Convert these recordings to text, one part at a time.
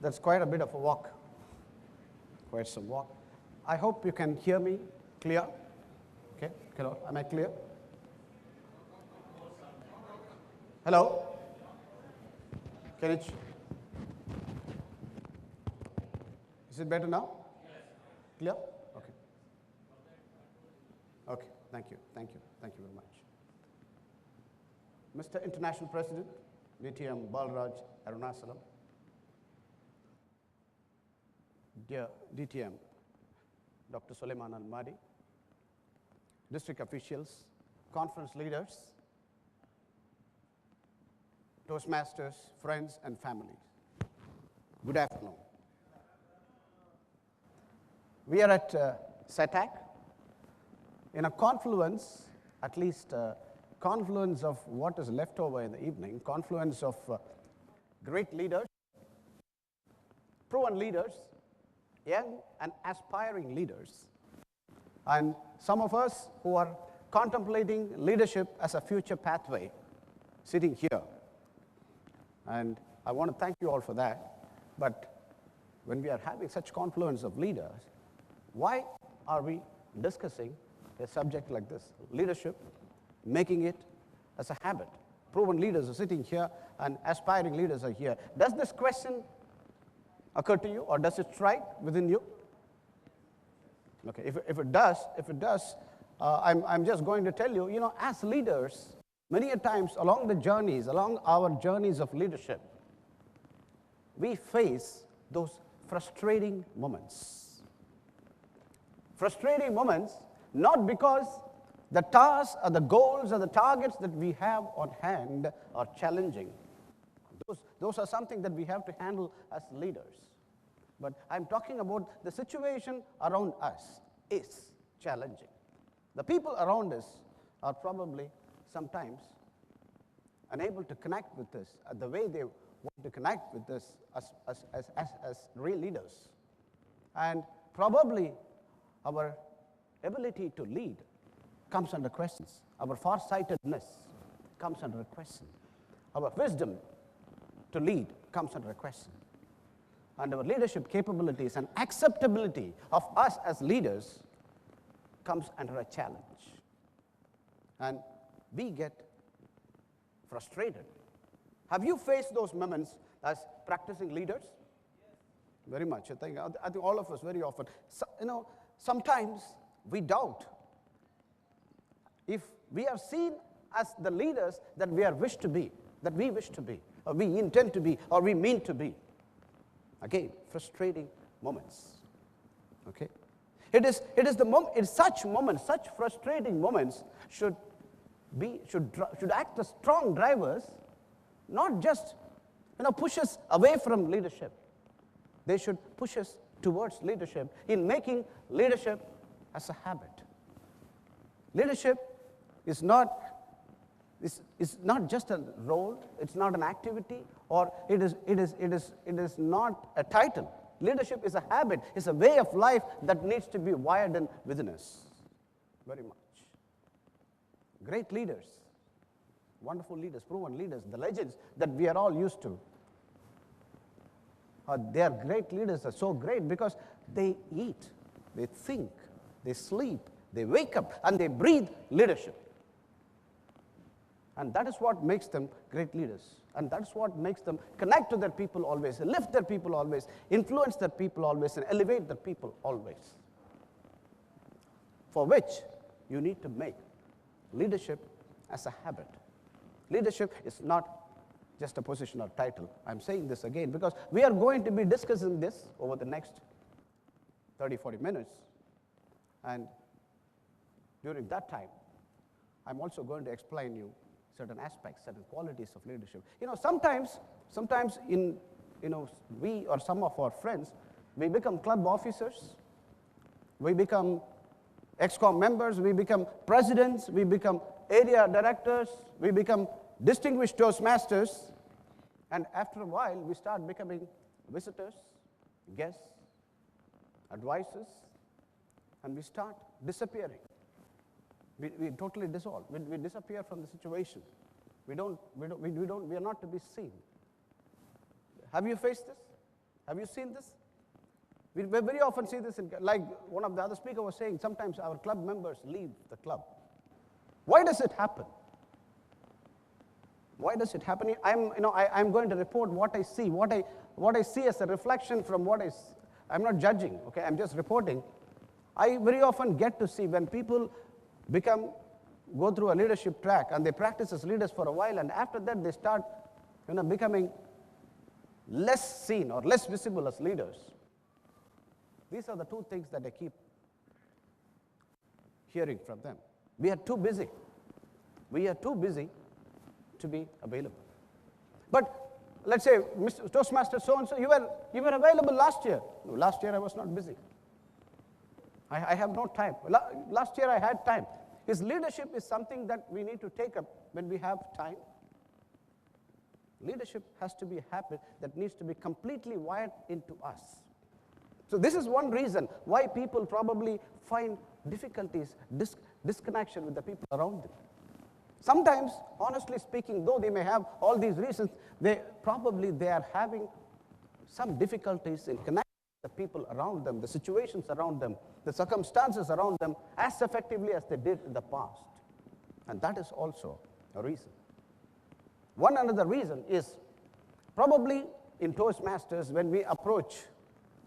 That's quite a bit of a walk. Quite some walk. I hope you can hear me clear. Okay, hello, am I clear? Hello? Can it? Is it better now? Yes. Clear? Okay. Okay, thank you, thank you, thank you very much. Mr. International President, DTM Balraj Arunachalam, dear DTM, Dr. Suleiman Al-Mahdi, district officials, conference leaders, Toastmasters, friends, and families. Good afternoon. We are at SATAC in a confluence, at least confluence of what is left over in the evening, confluence of great leaders, proven leaders, young and aspiring leaders, and some of us who are contemplating leadership as a future pathway sitting here. And I want to thank you all for that. But when we are having such confluence of leaders, why are we discussing a subject like this? Leadership, making it as a habit. Proven leaders are sitting here and aspiring leaders are here. Does this question occur to you, or does it strike within you? Okay, if it does, I'm just going to tell you, as leaders, many a times along our journeys of leadership, we face those frustrating moments. Frustrating moments, not because the tasks or the goals or the targets that we have on hand are challenging. Those are something that we have to handle as leaders. But I'm talking about the situation around us is challenging. The people around us are probably sometimes unable to connect with this the way they want to connect with this as real leaders. And probably our ability to lead comes under questions. Our farsightedness comes under a question. Our wisdom to lead comes under a question. And our leadership capabilities and acceptability of us as leaders comes under a challenge. And we get frustrated. Have you faced those moments as practicing leaders? Yes. Very much. I think all of us very often. So, sometimes we doubt if we are seen as the leaders that we wish to be, or we intend to be, or we mean to be. Again, frustrating moments. Okay, such moments, such frustrating moments should act as strong drivers, not just push us away from leadership. They should push us towards leadership in making leadership as a habit. Leadership is not just a role, it's not an activity, or it is not a title. Leadership is a habit, it's a way of life that needs to be wired in within us. Very much. Great leaders, wonderful leaders, proven leaders, the legends that we are all used to. They are great leaders, they're so great because they eat, they think, they sleep, they wake up, and they breathe leadership. And that is what makes them great leaders. And that's what makes them connect to their people always, lift their people always, influence their people always, and elevate their people always. For which you need to make leadership as a habit. Leadership is not just a position or title. I'm saying this again because we are going to be discussing this over the next 30, 40 minutes. And during that time, I'm also going to explain you certain aspects, certain qualities of leadership. Sometimes we or some of our friends, we become club officers, we become ExCom members, we become presidents, we become area directors, we become distinguished Toastmasters, and after a while, we start becoming visitors, guests, advisors, and we start disappearing. We totally dissolve. We disappear from the situation. We are not to be seen. Have you faced this? Have you seen this? We very often see this, like one of the other speakers was saying, sometimes our club members leave the club. Why does it happen? Why does it happen? I'm going to report what I see, what I see as a reflection from what I'm not judging, okay? I'm just reporting. I very often get to see when people go through a leadership track and they practice as leaders for a while, and after that they start, becoming less seen or less visible as leaders. These are the two things that I keep hearing from them. We are too busy. We are too busy to be available. But let's say, Mr. Toastmaster so-and-so, you were available last year. No, last year I was not busy. I have no time. Last year I had time. His leadership is something that we need to take up when we have time. Leadership has to be a habit that needs to be completely wired into us. So this is one reason why people probably find difficulties, disconnection with the people around them. Sometimes, honestly speaking, though they may have all these reasons, they are having some difficulties in connecting the people around them, the situations around them, the circumstances around them as effectively as they did in the past. And that is also a reason. One another reason is probably in Toastmasters, when we approach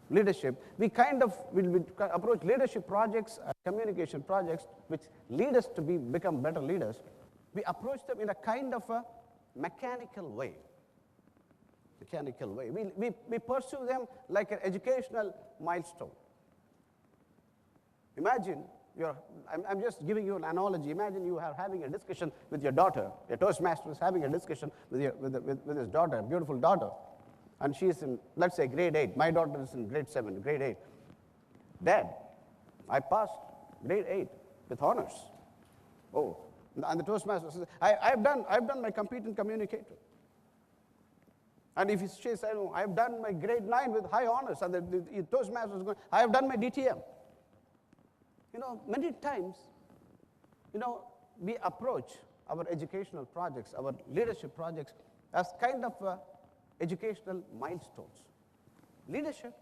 leadership, we will approach leadership projects, communication projects, which lead us to become better leaders. We approach them in a kind of a mechanical way. We pursue them like an educational milestone. Imagine, I'm just giving you an analogy. Imagine you are having a discussion with your daughter. Your Toastmaster is having a discussion with his daughter, a beautiful daughter. And she's in, let's say, grade 8. My daughter is in grade 7, grade 8. Dad, I passed grade 8 with honors. Oh, and the Toastmaster says, I've done my competent communicator. And if she says, I've done my grade 9 with high honors, and the Toastmaster is going, I have done my DTM. Many times, we approach our educational projects, our leadership projects, as kind of educational milestones. Leadership,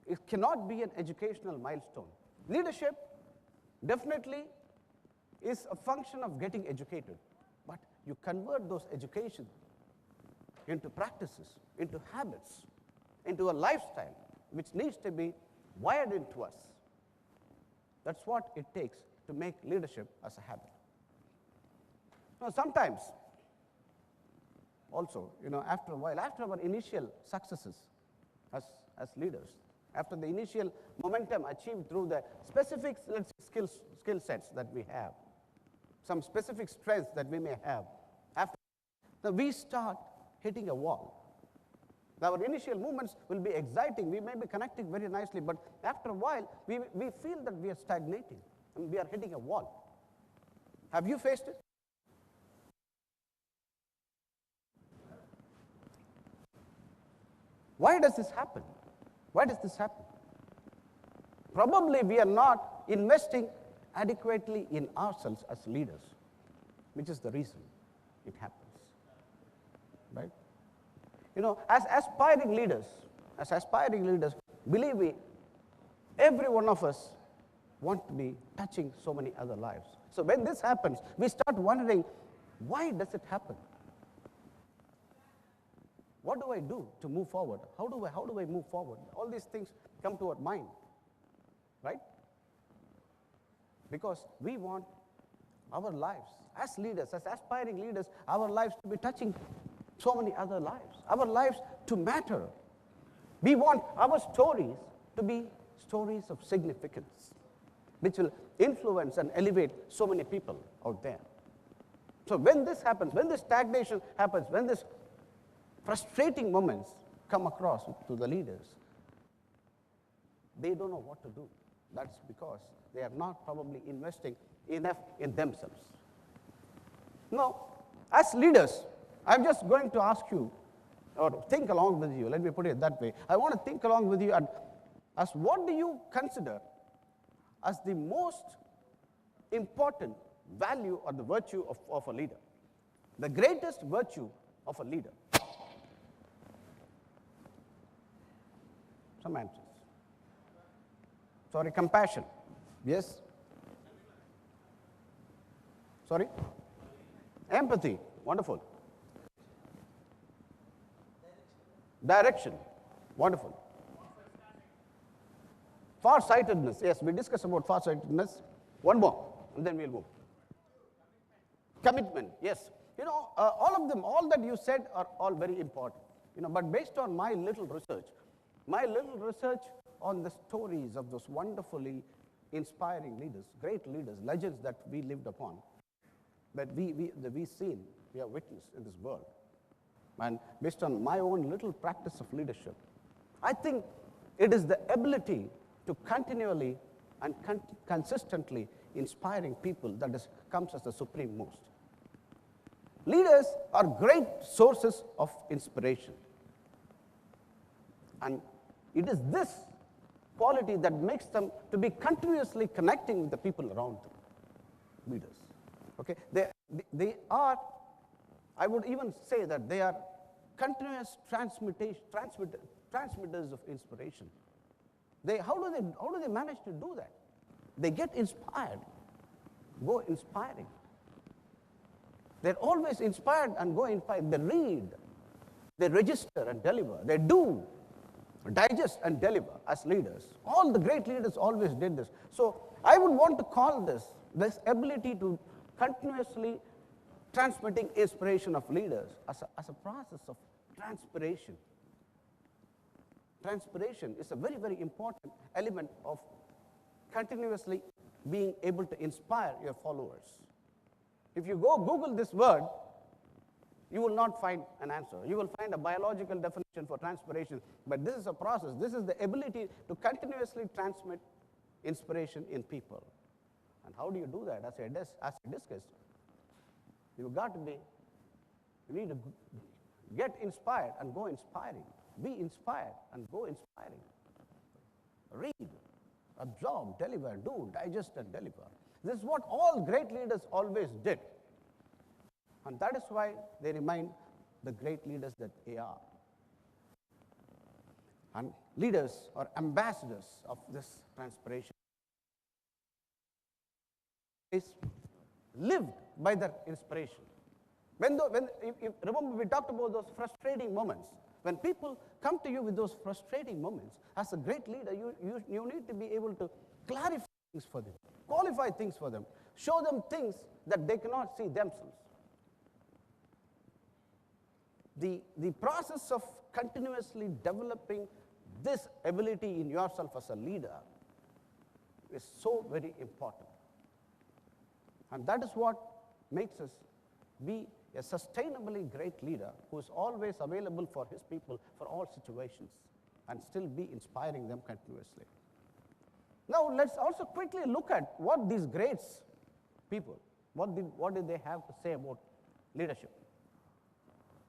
it cannot be an educational milestone. Leadership definitely is a function of getting educated, but you convert those education into practices, into habits, into a lifestyle which needs to be wired into us. That's what it takes to make leadership as a habit. Now, sometimes, also, after a while, after our initial successes as leaders, after the initial momentum achieved through the specific skill sets that we have, some specific strengths that we may have, after we start hitting a wall. Our initial movements will be exciting. We may be connecting very nicely, but after a while, we feel that we are stagnating and we are hitting a wall. Have you faced it? Why does this happen? Why does this happen? Probably we are not investing adequately in ourselves as leaders, which is the reason it happens. Right? As aspiring leaders, believe me, every one of us want to be touching so many other lives. So when this happens, we start wondering, why does it happen? What do I do to move forward? How do I move forward? All these things come to our mind, right? Because we want our lives, as leaders, as aspiring leaders, our lives to be touching so many other lives, our lives to matter. We want our stories to be stories of significance, which will influence and elevate so many people out there. So when this happens, when this stagnation happens, when this frustrating moments come across to the leaders, they don't know what to do. That's because they are not probably investing enough in themselves. Now, as leaders, I'm just going to ask you, or think along with you, let me put it that way. I want to think along with you as what do you consider as the most important value or the virtue of a leader? The greatest virtue of a leader. Some answers. Sorry, compassion. Yes? Sorry? Empathy. Wonderful. Direction. Wonderful. Far-sightedness. Yes, we discussed about far-sightedness. One more, and then we'll move. Commitment. Yes. All of them, all that you said are all very important. But based on my little research on the stories of those wonderfully inspiring leaders, great leaders, legends that we lived upon, that we have witnessed in this world. And based on my own little practice of leadership, I think it is the ability to continually and consistently inspiring people that comes as the supreme most. Leaders are great sources of inspiration. And it is this quality that makes them to be continuously connecting with the people around them. Leaders. Okay? They are, I would even say that they are continuous transmitters of inspiration. How do they manage to do that? They get inspired, go inspiring. They're always inspired and go inspired. They read, they register and deliver. They do, digest and deliver as leaders. All the great leaders always did this. So I would want to call this ability to continuously transmitting inspiration of leaders as a process of transpiration. Transpiration is a very, very important element of continuously being able to inspire your followers. If you go Google this word, you will not find an answer. You will find a biological definition for transpiration, but this is a process. This is the ability to continuously transmit inspiration in people. And how do you do that? As I discussed, you need to get inspired and go inspiring. Be inspired and go inspiring. Read, absorb, deliver, do, digest and deliver. This is what all great leaders always did. And that is why they remain the great leaders that they are. And leaders are ambassadors of this transpiration. Is lived by their inspiration. Remember we talked about those frustrating moments. When people come to you with those frustrating moments, as a great leader, you need to be able to clarify things for them, qualify things for them, show them things that they cannot see themselves. The process of continuously developing this ability in yourself as a leader is so very important. And that is what makes us be a sustainably great leader who is always available for his people for all situations and still be inspiring them continuously. Now let's also quickly look at what these great people, what did they have to say about leadership.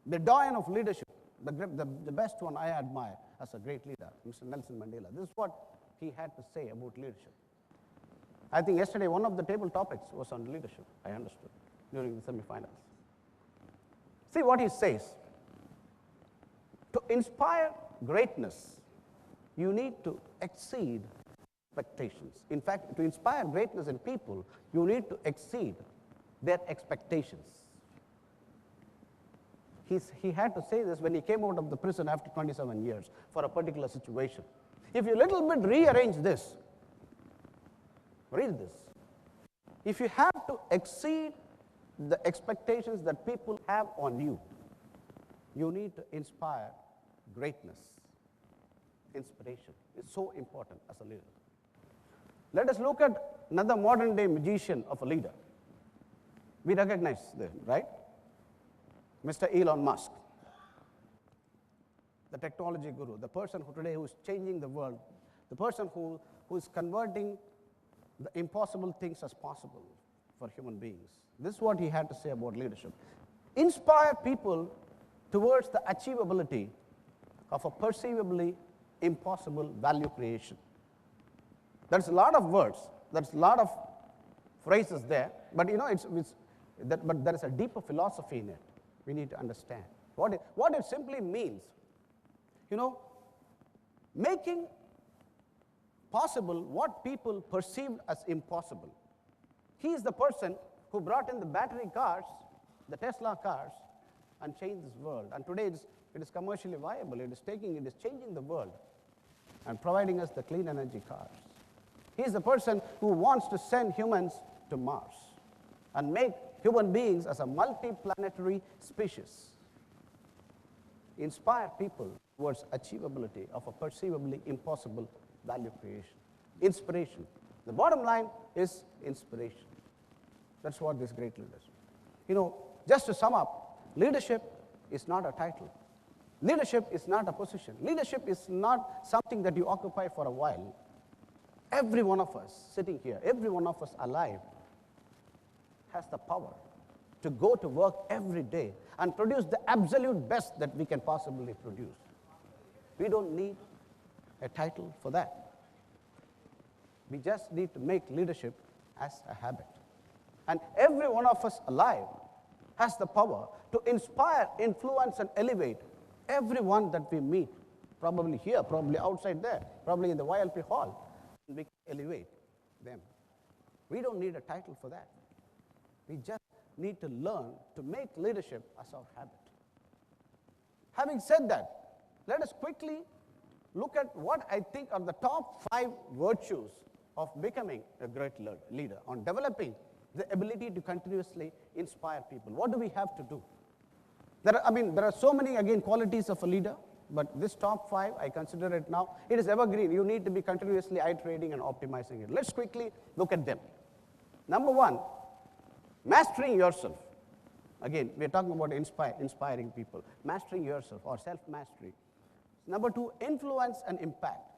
The doyen of leadership, the best one I admire as a great leader, Mr. Nelson Mandela. This is what he had to say about leadership. I think yesterday one of the table topics was on leadership, I understood, during the semifinals. See what he says. To inspire greatness, you need to exceed expectations. In fact, to inspire greatness in people, you need to exceed their expectations. He had to say this when he came out of the prison after 27 years for a particular situation. If you little bit rearrange this, read this. If you have to exceed the expectations that people have on you, you need to inspire greatness. Inspiration is so important as a leader. Let us look at another modern day magician of a leader. We recognize them, right? Mr. Elon Musk, the technology guru, the person who is changing the world, the person who is converting the impossible things as possible for human beings. This is what he had to say about leadership. Inspire people towards the achievability of a perceivably impossible value creation. There's a lot of words, there's a lot of phrases there, but but there is a deeper philosophy in it. We need to understand what it simply means. making possible what people perceived as impossible. He is the person who brought in the battery cars, the Tesla cars, and changed this world. And today it is commercially viable. It is changing the world and providing us the clean energy cars. He is the person who wants to send humans to Mars and make human beings as a multi-planetary species. Inspire people towards achievability of a perceivably impossible value creation. Inspiration. The bottom line is inspiration. That's what this great leader is. You know, just to sum up, leadership is not a title. Leadership is not a position. Leadership is not something that you occupy for a while. Every one of us sitting here, every one of us alive, has the power to go to work every day and produce the absolute best that we can possibly produce. We don't need a title for that. We just need to make leadership as a habit. And every one of us alive has the power to inspire, influence, and elevate everyone that we meet, probably here, probably outside there, probably in the YLP hall. We can elevate them. We don't need a title for that. We just need to learn to make leadership as our habit. Having said that, let us quickly look at what I think are the top 5 virtues of becoming a great leader, on developing the ability to continuously inspire people. What do we have to do? There are so many, again, qualities of a leader, but this top 5, I consider it now, it is evergreen. You need to be continuously iterating and optimizing it. Let's quickly look at them. Number 1, mastering yourself. Again, we're talking about inspiring people. Mastering yourself or self-mastery. Number 2, influence and impact.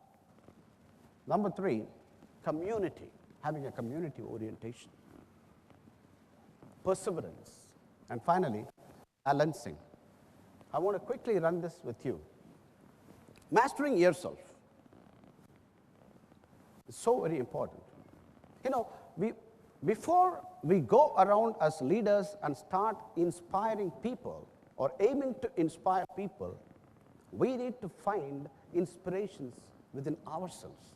Number 3, community, having a community orientation. Perseverance. And finally, balancing. I want to quickly run this with you. Mastering yourself is so very important. You know, before we go around as leaders and start inspiring people or aiming to inspire people, we need to find inspirations within ourselves.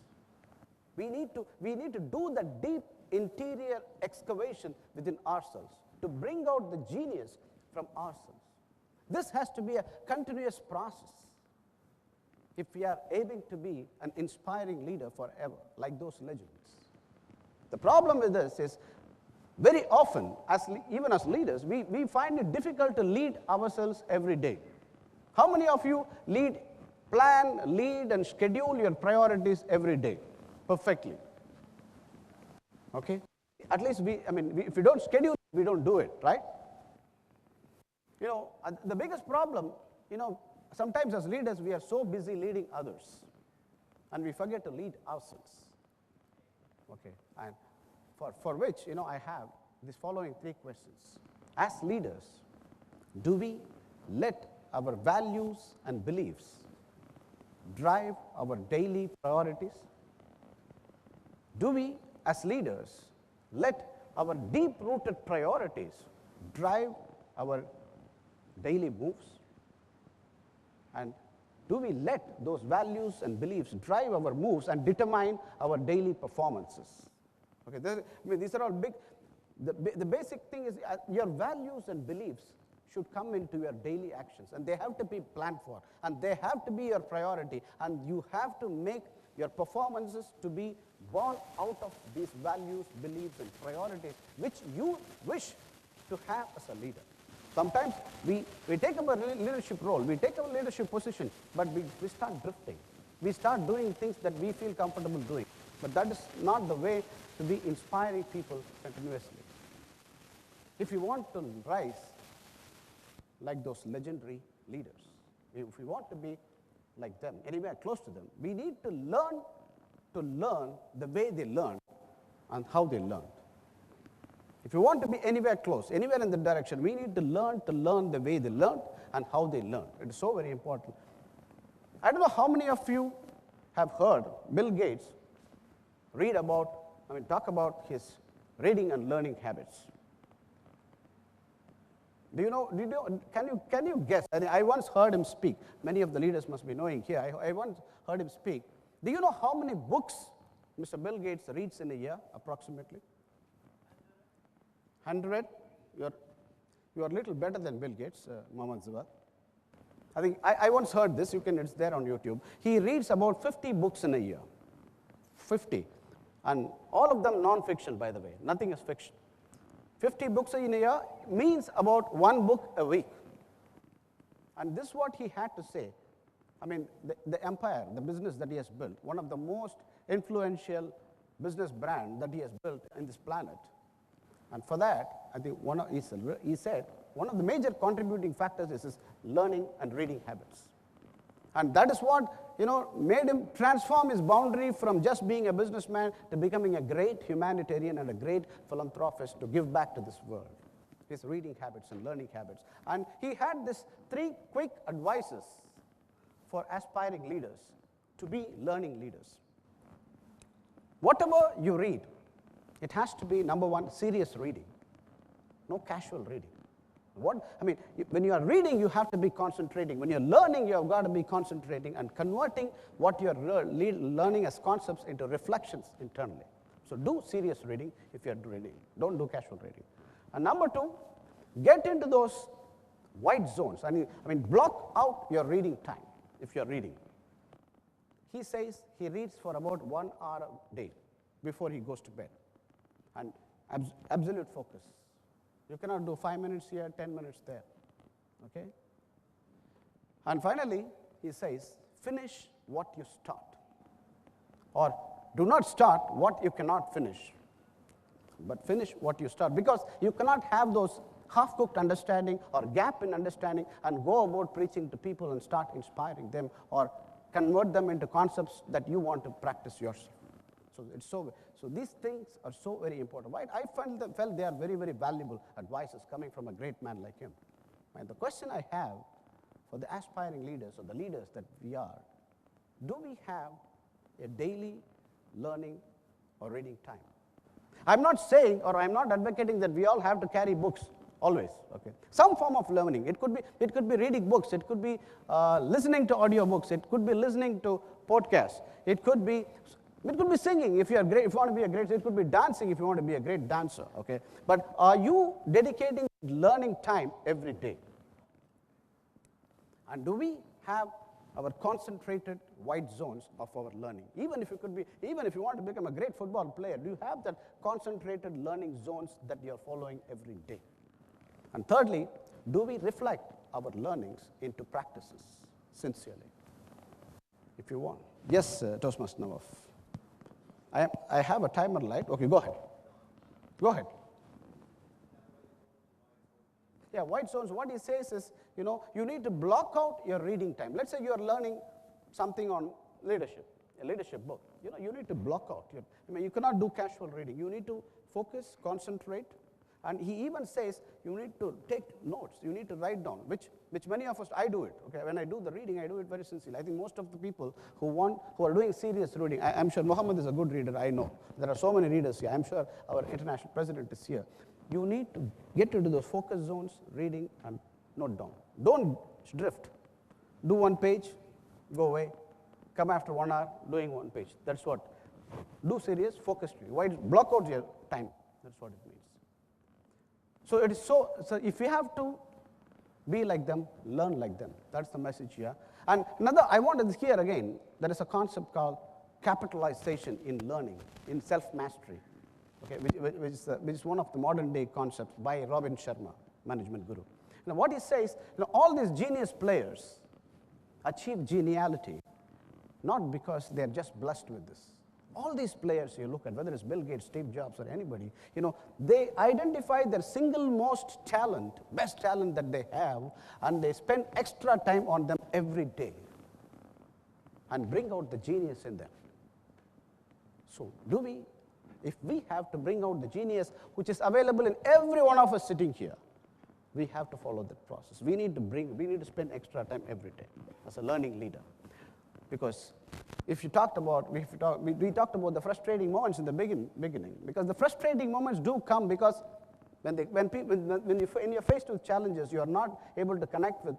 We need to do the deep interior excavation within ourselves to bring out the genius from ourselves. This has to be a continuous process if we are aiming to be an inspiring leader forever, like those legends. The problem with this is, very often, even as leaders, we find it difficult to lead ourselves every day. How many of you plan, lead, and schedule your priorities every day perfectly? Okay? At least if we don't schedule, we don't do it, right? You know, the biggest problem, sometimes as leaders, we are so busy leading others, and we forget to lead ourselves. Okay? And for which, I have these following 3 questions. As leaders, do we let our values and beliefs drive our daily priorities? Do we, as leaders, let our deep-rooted priorities drive our daily moves? And do we let those values and beliefs drive our moves and determine our daily performances? Okay, these are all big. The basic thing is your values and beliefs should come into your daily actions, and they have to be planned for, and they have to be your priority, and you have to make your performances to be born out of these values, beliefs, and priorities which you wish to have as a leader. Sometimes we take up a leadership role, we take up a leadership position, but we start drifting. We start doing things that we feel comfortable doing. But that is not the way to be inspiring people continuously. If you want to rise like those legendary leaders, if we want to be like them, anywhere close to them, we need to learn the way they learned and how they learned. If you want to be anywhere close, anywhere in the direction, we need to learn the way they learned and how they learned. It is so very important. I don't know how many of you have heard Bill Gates talk about his reading and learning habits. Do you know, can you guess? I once heard him speak. Many of the leaders must be knowing here. I once heard him speak. Do you know how many books Mr. Bill Gates reads in a year, approximately? 100? You are a little better than Bill Gates, Mohammed Zawad. I think I once heard this. It's there on YouTube. He reads about 50 books in a year. 50. And all of them non-fiction, by the way. Nothing is fiction. 50 books in a year means about one book a week. And this is what he had to say. I mean, the empire, the business that he has built, one of the most influential business brand that he has built in this planet. And for that, I think he said, one of the major contributing factors is his learning and reading habits. And that is what, made him transform his boundary from just being a businessman to becoming a great humanitarian and a great philanthropist to give back to this world. His reading habits and learning habits. And he had these 3 quick advices for aspiring leaders to be learning leaders. Whatever you read, it has to be, number 1, serious reading, no casual reading. When you are reading, you have to be concentrating. When you're learning, you have got to be concentrating and converting what you're learning as concepts into reflections internally. So do serious reading if you're reading. Don't do casual reading. And number 2, get into those white zones. Block out your reading time if you're reading. He says he reads for about 1 hour a day before he goes to bed. And absolute focus. You cannot do 5 minutes here, 10 minutes there, okay? And finally, he says, finish what you start. Or do not start what you cannot finish, but finish what you start. Because you cannot have those half-cooked understanding or gap in understanding and go about preaching to people and start inspiring them or convert them into concepts that you want to practice yourself. So these things are so very important. Right? I felt they are very, very valuable advices coming from a great man like him. And the question I have for the aspiring leaders or the leaders that we are, do we have a daily learning or reading time? I'm not saying or I'm not advocating that we all have to carry books always. Okay, some form of learning. It could be reading books. It could be listening to audio books. It could be listening to podcasts. It could be singing if you want to be a great, it could be dancing if you want to be a great dancer, okay? But are you dedicating learning time every day? And do we have our concentrated white zones of our learning? Even if you want to become a great football player, do you have that concentrated learning zones that you're following every day? And thirdly, do we reflect our learnings into practices sincerely? If you want. Yes, Toastmaster Nawaf. I have a timer light. Okay, go ahead. Go ahead. Yeah, white zones, what he says is, you need to block out your reading time. Let's say you are learning something on leadership, a leadership book. You need to block out. You cannot do casual reading. You need to focus, concentrate. And he even says you need to take notes. You need to write down, which many of us, I do it. Okay, when I do the reading, I do it very sincerely. I think most of the people who are doing serious reading, I'm sure Muhammad is a good reader, I know. There are so many readers here. I'm sure our international president is here. You need to get into those focus zones, reading, and note down. Don't drift. Do 1 page, go away. Come after 1 hour, doing 1 page. That's what. Do serious, focused reading. Block out your time. That's what it means. So it is so if you have to be like them, learn like them. That's the message here. And I wanted here again, there is a concept called capitalization in learning, in self-mastery, okay, which is one of the modern day concepts by Robin Sharma, management guru. Now what he says, all these genius players achieve geniality, not because they're just blessed with this. All these players you look at, whether it's Bill Gates, Steve Jobs, or anybody, they identify their single most talent, best talent that they have, and they spend extra time on them every day and bring out the genius in them. So if we have to bring out the genius which is available in every one of us sitting here, we have to follow that process. We need to spend extra time every day as a learning leader. Because we talked about the frustrating moments in the beginning, because the frustrating moments do come because When you're faced with challenges, you are not able to connect with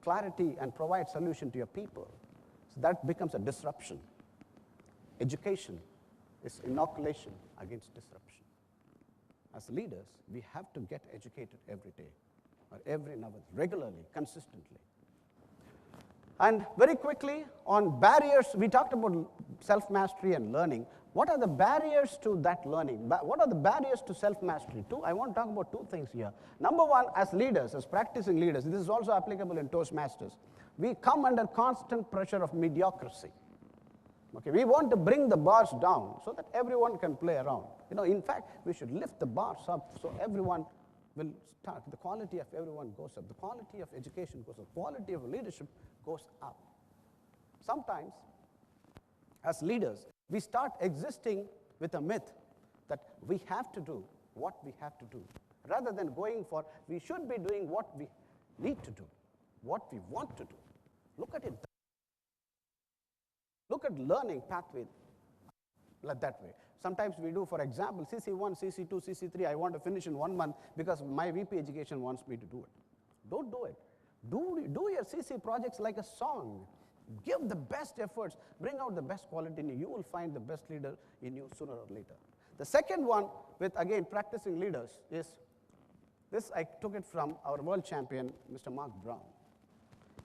clarity and provide solution to your people. So that becomes a disruption. Education is inoculation against disruption. As leaders, we have to get educated every day, or every hour, regularly, consistently. And very quickly, on barriers, we talked about self-mastery and learning. What are the barriers to that learning? What are the barriers to self-mastery? I want to talk about two things here. Number one, as leaders, as practicing leaders, this is also applicable in Toastmasters, we come under constant pressure of mediocrity. Okay, we want to bring the bars down so that everyone can play around. In fact, we should lift the bars up so everyone will start. The quality of everyone goes up. The quality of education goes up. The quality of leadership goes up. Sometimes, as leaders, we start existing with a myth that we have to do what we have to do, rather than going for, we should be doing what we need to do, what we want to do. Look at it. Look at learning pathway like that way. Sometimes we do, for example, CC1, CC2, CC3, I want to finish in 1 month because my VP education wants me to do it. Don't do it. Do your CC projects like a song. Give the best efforts. Bring out the best quality in you. You will find the best leader in you sooner or later. The second one, with, again, practicing leaders, is this. I took it from our world champion, Mr. Mark Brown.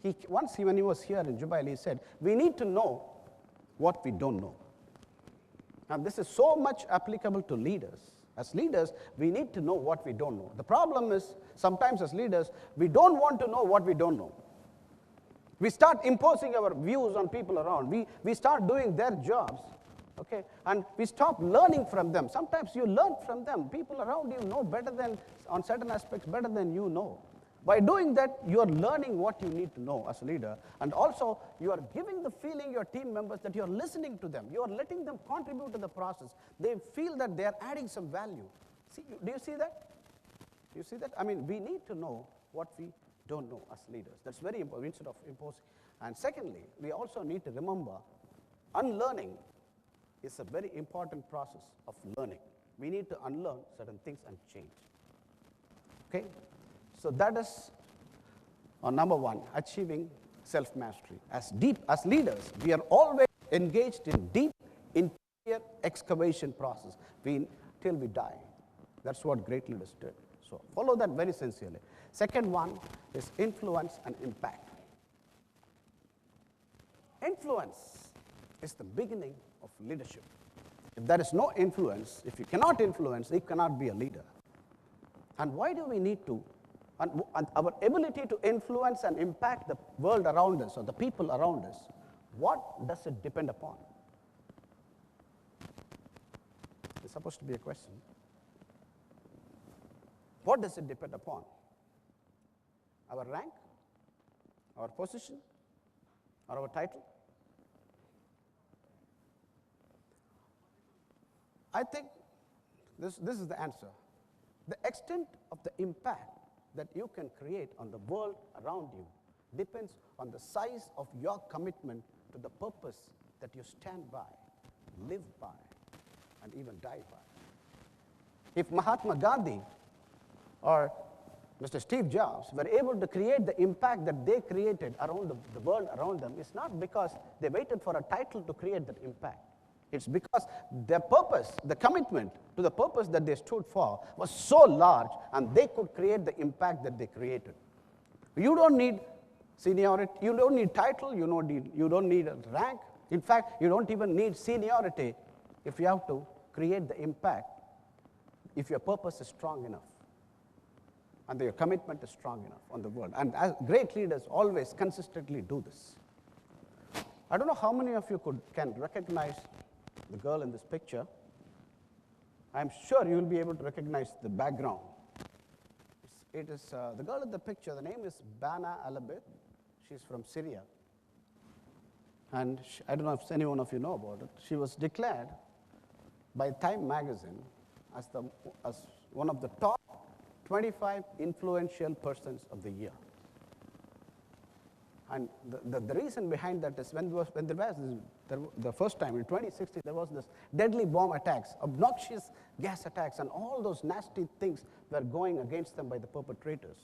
When he was here in Jubail, he said, we need to know what we don't know. Now, this is so much applicable to leaders. As leaders, we need to know what we don't know. The problem is, sometimes as leaders, we don't want to know what we don't know. We start imposing our views on people around. We start doing their jobs, okay? And we stop learning from them. Sometimes you learn from them. People around you know better than, on certain aspects, better than you know. By doing that, you are learning what you need to know as a leader. And also, you are giving the feeling your team members that you are listening to them. You are letting them contribute to the process. They feel that they are adding some value. Do you see that? Do you see that? I mean, we need to know what we don't know as leaders. That's very important instead of imposing. And secondly, we also need to remember unlearning is a very important process of learning. We need to unlearn certain things and change. Okay? So that is number one, achieving self-mastery. As leaders, we are always engaged in deep interior excavation process till we die. That's what great leaders did. So follow that very sincerely. Second one is influence and impact. Influence is the beginning of leadership. If there is no influence, if you cannot influence, you cannot be a leader. And why do we need to? And our ability to influence and impact the world around us or the people around us, what does it depend upon? It's supposed to be a question. What does it depend upon? Our rank, our position, or our title? I think this is the answer. The extent of the impact that you can create on the world around you depends on the size of your commitment to the purpose that you stand by, live by, and even die by. If Mahatma Gandhi or Mr. Steve Jobs were able to create the impact that they created around the world around them, it's not because they waited for a title to create that impact. It's because their purpose, the commitment to the purpose that they stood for was so large, and they could create the impact that they created. You don't need seniority, you don't need title, you don't need a rank. In fact, you don't even need seniority if you have to create the impact, if your purpose is strong enough and your commitment is strong enough on the world. And as great leaders always consistently do this. I don't know how many of you can recognize the girl in this picture. I'm sure you will be able to recognize the background. It is the girl in the picture, the name is Bana Alabit. She's from Syria. And I don't know if any one of you know about it. She was declared by Time magazine as one of the top 25 influential persons of the year. And the reason behind that is when there was this The first time in 2016, there was this deadly bomb attacks, obnoxious gas attacks, and all those nasty things were going against them by the perpetrators.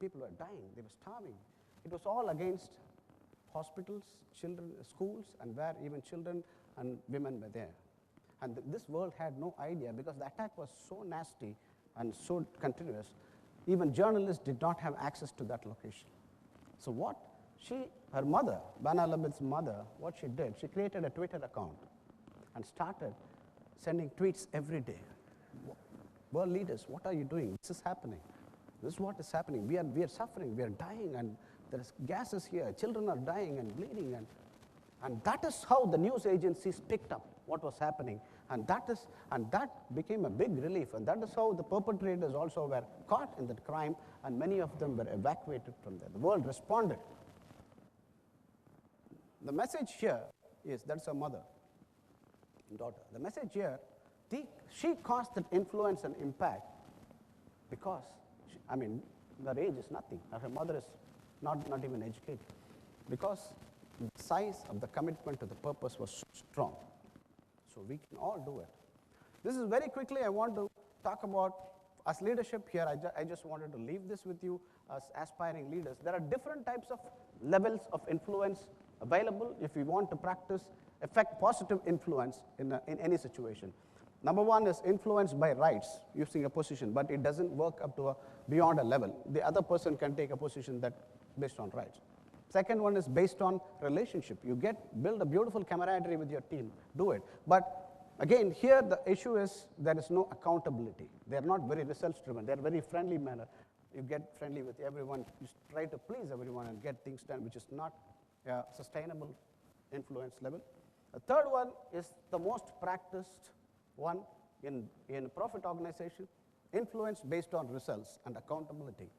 People were dying, they were starving. It was all against hospitals, children, schools, and where even children and women were there. And this world had no idea because the attack was so nasty and so continuous. Even journalists did not have access to that location. So what her mother, Bana Labid's mother, what she did, she created a Twitter account and started sending tweets every day. World leaders, what are you doing? This is happening. This is what is happening. We are suffering, we are dying, and there is gases here. Children are dying and bleeding, and that is how the news agencies picked up what was happening, and that became a big relief, and that is how the perpetrators also were caught in that crime, and many of them were evacuated from there. The world responded. The message here is, that's her mother and daughter. The message here, she caused that influence and impact because, her age is nothing. Her mother is not even educated. Because the size of the commitment to the purpose was so strong. So we can all do it. This is very quickly, I want to talk about, as leadership here, I just wanted to leave this with you as aspiring leaders. There are different types of levels of influence available if we want to practice positive influence in any situation. Number one is influence by rights, using a position, but it doesn't work up to beyond a level. The other person can take a position that based on rights. Second one is based on relationship. You build a beautiful camaraderie with your team, do it. But again, here the issue is there is no accountability. They're not very results driven. They're very friendly manner. You get friendly with everyone. You try to please everyone and get things done, which is not a sustainable influence level. The third one is the most practiced one in profit organization, influence based on results and accountability.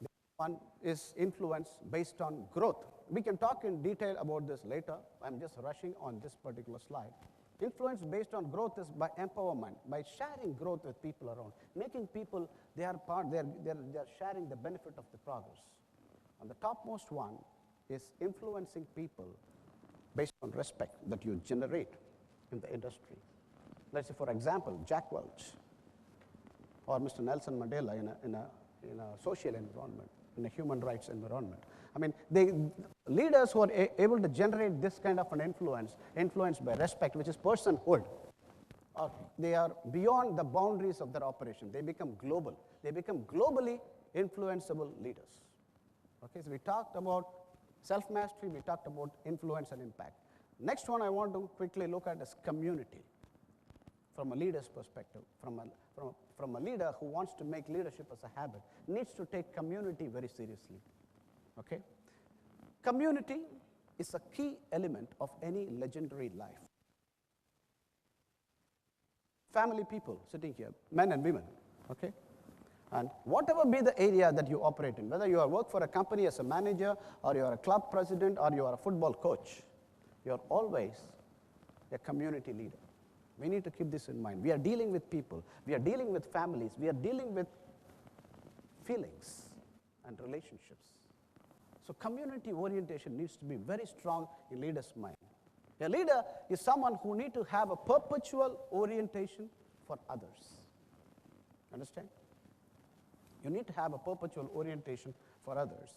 The one is influence based on growth. We can talk in detail about this later. I'm just rushing on this particular slide. Influence based on growth is by empowerment, by sharing growth with people around, making people, they're sharing the benefit of the progress. And the topmost one is influencing people based on respect that you generate in the industry. Let's say, for example, Jack Welch or Mr. Nelson Mandela in a social environment, in a human rights environment. Leaders who are able to generate this kind of an influence by respect, which is personhood, they are beyond the boundaries of their operation. They become global. They become globally influenceable leaders. Okay, so we talked about self-mastery, we talked about influence and impact. Next one I want to quickly look at is community. From a leader's perspective, from a leader who wants to make leadership as a habit, needs to take community very seriously. Okay? Community is a key element of any legendary life. Family people sitting here, men and women, okay? And whatever be the area that you operate in, whether you work for a company as a manager, or you are a club president, or you are a football coach, you are always a community leader. We need to keep this in mind. We are dealing with people. We are dealing with families. We are dealing with feelings and relationships. So community orientation needs to be very strong in leaders' mind. A leader is someone who needs to have a perpetual orientation for others. Understand? You need to have a perpetual orientation for others.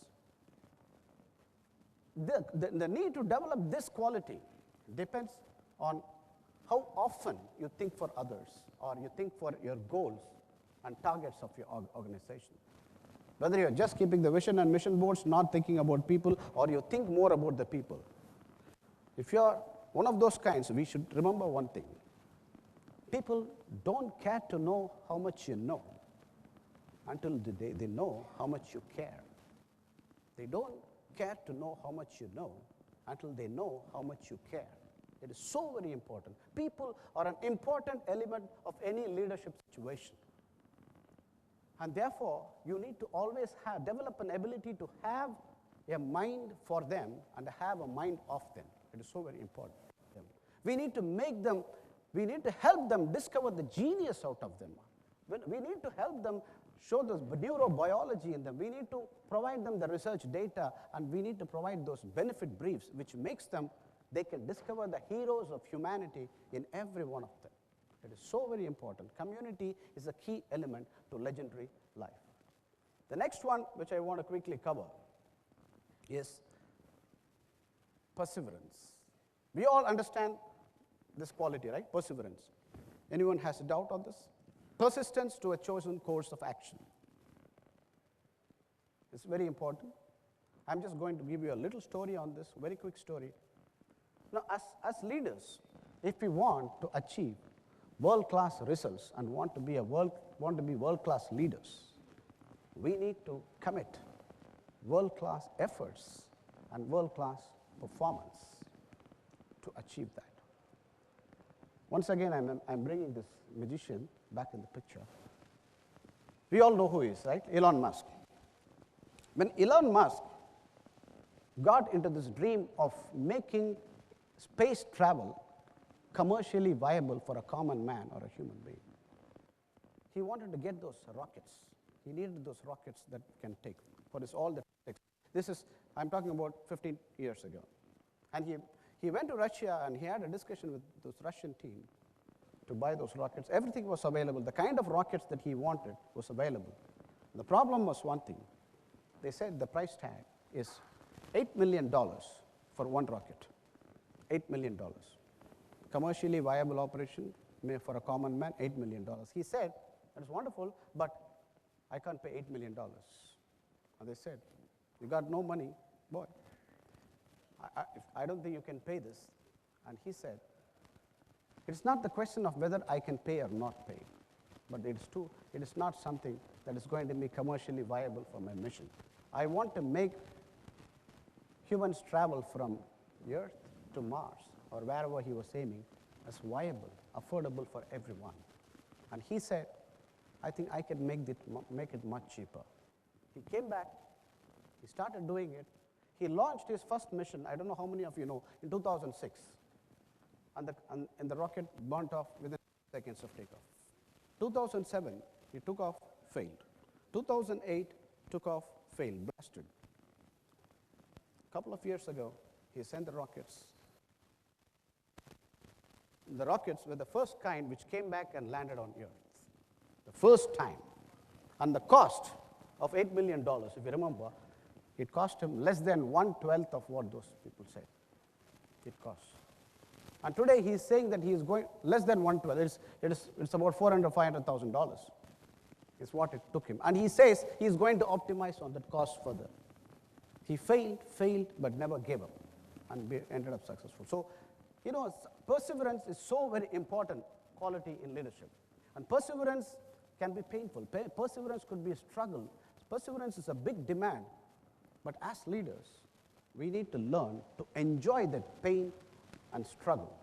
The need to develop this quality depends on how often you think for others, or you think for your goals and targets of your organization. Whether you're just keeping the vision and mission boards, not thinking about people, or you think more about the people. If you're one of those kinds, we should remember one thing. People don't care to know how much you know until they know how much you care. They don't care to know how much you know until they know how much you care. It is so very important. People are an important element of any leadership situation. And therefore, you need to always develop an ability to have a mind for them and have a mind of them. It is so very important. We need to help them discover the genius out of them. We need to help them show this neurobiology in them. We need to provide them the research data, and we need to provide those benefit briefs, which makes them, they can discover the heroes of humanity in every one of them. It is so very important. Community is a key element to legendary life. The next one, which I want to quickly cover, is perseverance. We all understand this quality, right? Perseverance. Anyone has a doubt on this? Persistence to a chosen course of action. It's very important. I'm just going to give you a little story on this, very quick story. Now, as leaders, if we want to achieve world-class results and want to be world-class leaders, we need to commit world-class efforts and world-class performance to achieve that. Once again, I'm bringing this magician back in the picture. We all know who he is, right? Elon Musk. When Elon Musk got into this dream of making space travel commercially viable for a common man or a human being, he wanted to get those rockets. He needed those rockets that can take for this all that takes. This is, I'm talking about 15 years ago. And he went to Russia and he had a discussion with those Russian team to buy those rockets. Everything was available. The kind of rockets that he wanted was available. The problem was one thing. They said the price tag is $8 million for one rocket. $8 million. Commercially viable operation for a common man, $8 million. He said, that's wonderful, but I can't pay $8 million. And they said, you got no money, boy. I don't think you can pay this. And he said, it's not the question of whether I can pay or not pay, but it is not something that is going to be commercially viable for my mission. I want to make humans travel from Earth to Mars, or wherever he was aiming, as viable, affordable for everyone. And he said, I think I can make it much cheaper. He came back, he started doing it. He launched his first mission, I don't know how many of you know, in 2006. And the rocket burnt off within seconds of takeoff. 2007, he took off, failed. 2008, took off, failed, blasted. A couple of years ago, he sent the rockets. The rockets were the first kind which came back and landed on Earth. The first time. And the cost of $8 million, if you remember, it cost him less than 1/12 of what those people said it cost. And today he's saying that he is going less than 1/12. It's about $400,000, $500,000 is what it took him. And he says he's going to optimize on that cost further. He failed, but never gave up and ended up successful. So, you know, perseverance is so very important quality in leadership. And perseverance can be painful. Perseverance could be a struggle. Perseverance is a big demand. But as leaders, we need to learn to enjoy that pain and struggle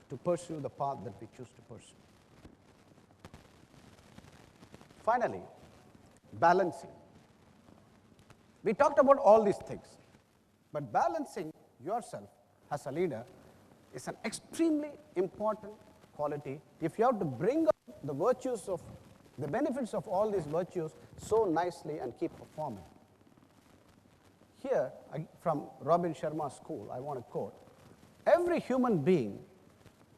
to pursue the path that we choose to pursue. Finally, balancing. We talked about all these things, but balancing yourself as a leader is an extremely important quality if you have to bring up the virtues of, the benefits of all these virtues so nicely and keep performing. Here, from Robin Sharma's school, I want to quote, every human being,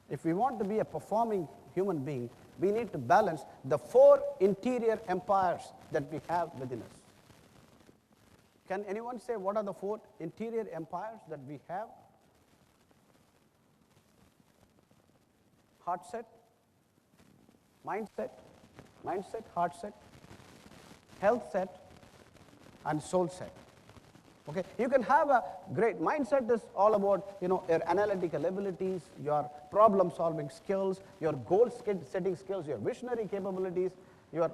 if we want to be a performing human being, we need to balance the 4 interior empires that we have within us. Can anyone say what are the 4 interior empires that we have? Heart set, mindset, heart set, health set, and soul set. Okay, you can have a great mindset is all about, you know, your analytical abilities, your problem-solving skills, your goal-setting skills, your visionary capabilities, your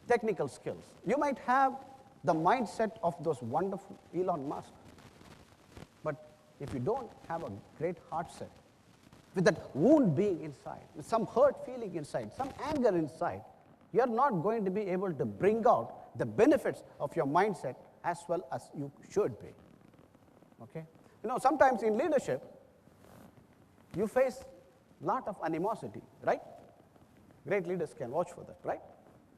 technical skills. You might have the mindset of those wonderful Elon Musk, but if you don't have a great heart set, with that wound being inside, with some hurt feeling inside, some anger inside, you're not going to be able to bring out the benefits of your mindset as well as you should be. Okay? You know, sometimes in leadership, you face a lot of animosity, right? Great leaders can vouch for that, right?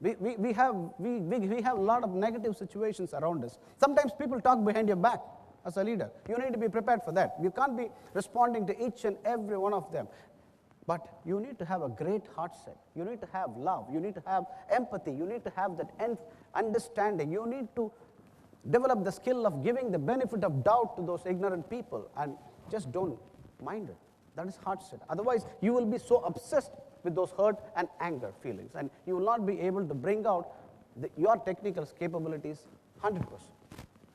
We have a lot of negative situations around us. Sometimes people talk behind your back as a leader. You need to be prepared for that. You can't be responding to each and every one of them. But you need to have a great heart set. You need to have love. You need to have empathy. You need to have that understanding. You need to develop the skill of giving the benefit of doubt to those ignorant people, and just don't mind it. That is heart set. Otherwise, you will be so obsessed with those hurt and anger feelings, and you will not be able to bring out your technical capabilities 100%.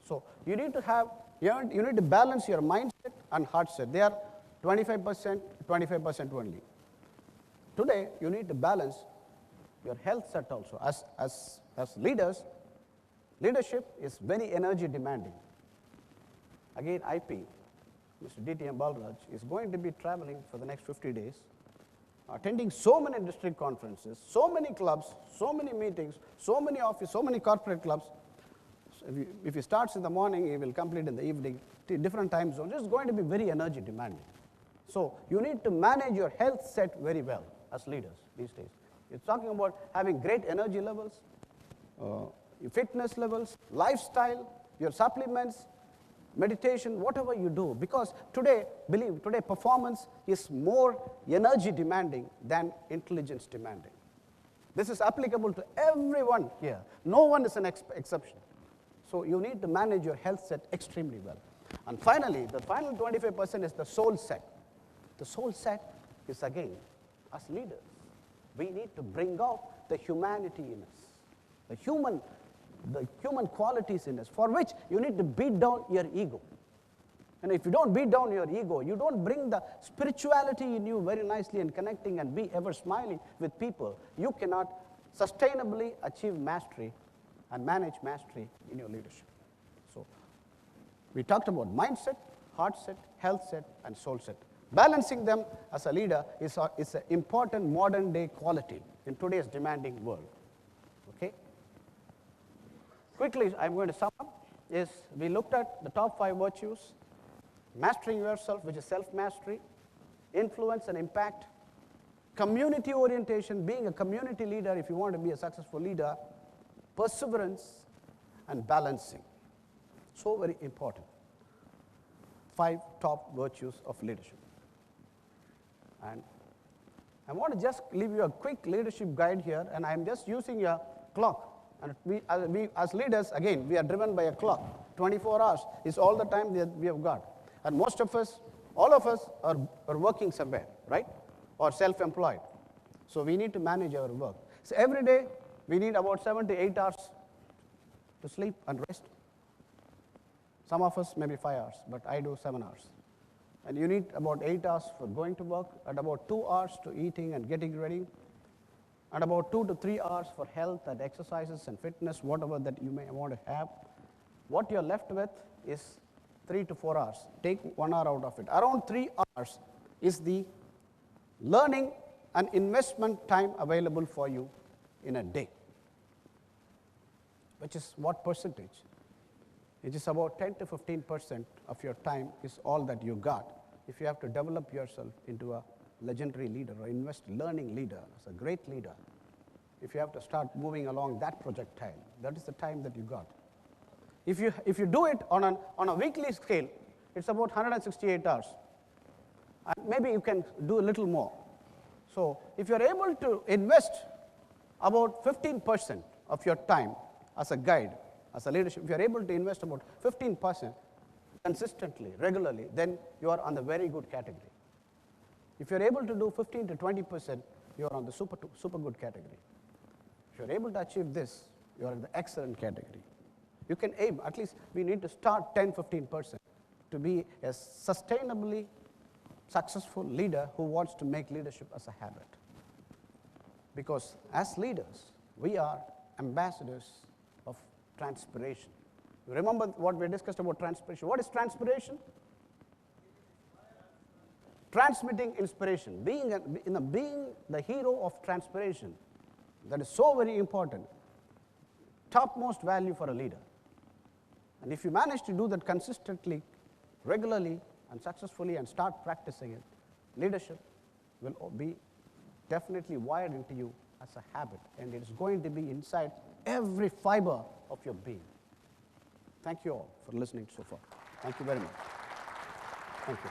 So you need to have, you need to balance your mindset and heart set. They are 25%, 25% only. Today, you need to balance your health set also. As leaders, leadership is very energy demanding. Again, IP, Mr. DTM Balraj, is going to be traveling for the next 50 days, attending so many district conferences, so many clubs, so many meetings, so many offices, so many corporate clubs. So if he starts in the morning, he will complete in the evening, different time zones. It's going to be very energy demanding. So you need to manage your health set very well as leaders these days. It's talking about having great energy levels, your fitness levels, lifestyle, your supplements, meditation, whatever you do. Because today, today performance is more energy demanding than intelligence demanding. This is applicable to everyone here. No one is an exception. So you need to manage your health set extremely well. And finally, the final 25% is the soul set. The soul set is, again, as leaders, we need to bring out the humanity in us, the human qualities in us, for which you need to beat down your ego. And if you don't beat down your ego, you don't bring the spirituality in you very nicely and connecting and be ever smiling with people, you cannot sustainably achieve mastery and manage mastery in your leadership. So we talked about mindset, heart set, health set, and soul set. Balancing them as a leader is an important modern day quality in today's demanding world. Okay? Quickly, I'm going to sum up. We looked at the top 5 virtues: mastering yourself, which is self-mastery; influence and impact; community orientation, being a community leader if you want to be a successful leader; perseverance; and balancing. So very important. 5 top virtues of leadership. And I want to just leave you a quick leadership guide here, and I'm just using a clock. And we as leaders, again, we are driven by a clock. 24 hours is all the time that we have got. And most of us, all of us are working somewhere, right? Or self-employed. So we need to manage our work. So every day, we need about 7 to 8 hours to sleep and rest. Some of us maybe 5 hours, but I do 7 hours. And you need about 8 hours for going to work, and about 2 hours to eating and getting ready, and about 2 to 3 hours for health and exercises and fitness, whatever that you may want to have. What you're left with is 3 to 4 hours. Take 1 hour out of it. Around 3 hours is the learning and investment time available for you in a day. Which is what percentage? It is about 10 to 15% of your time is all that you got if you have to develop yourself into a legendary leader or learning leader, as a great leader. If you have to start moving along that projectile, that is the time that you got. If you do it on a weekly scale, it's about 168 hours. And maybe you can do a little more. So if you're able to invest about 15% of your time as a guide, as a leadership, if you're able to invest about 15% consistently, regularly, then you are on the very good category. If you're able to do 15 to 20%, you're on the super good category. If you're able to achieve this, you're in the excellent category. You can aim, at least we need to start 10, 15% to be a sustainably successful leader who wants to make leadership as a habit. Because as leaders, we are ambassadors of transpiration. You remember what we discussed about transpiration. What is transpiration? Transmitting inspiration, being the hero of transpiration. That is so very important. Topmost value for a leader. And if you manage to do that consistently, regularly, and successfully, and start practicing it, leadership will be definitely wired into you as a habit, and it is going to be inside every fiber of your being. Thank you all for listening so far. Thank you very much. Thank you.